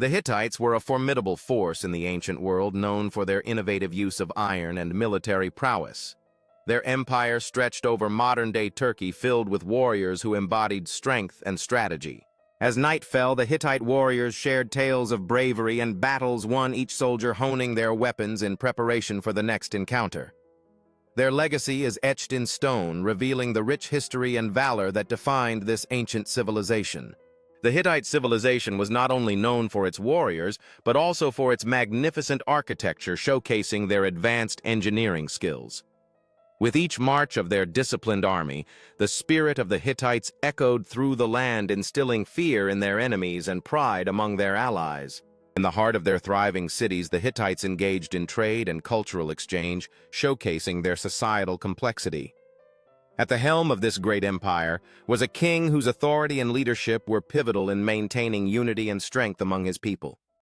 The Hittites were a formidable force in the ancient world, known for their innovative use of iron and military prowess. Their empire stretched over modern-day Turkey, filled with warriors who embodied strength and strategy. As night fell, the Hittite warriors shared tales of bravery and battles won, each soldier honing their weapons in preparation for the next encounter. Their legacy is etched in stone, revealing the rich history and valor that defined this ancient civilization. The Hittite civilization was not only known for its warriors, but also for its magnificent architecture, showcasing their advanced engineering skills. With each march of their disciplined army, the spirit of the Hittites echoed through the land, instilling fear in their enemies and pride among their allies. In the heart of their thriving cities, the Hittites engaged in trade and cultural exchange, showcasing their societal complexity. At the helm of this great empire was a king whose authority and leadership were pivotal in maintaining unity and strength among his people.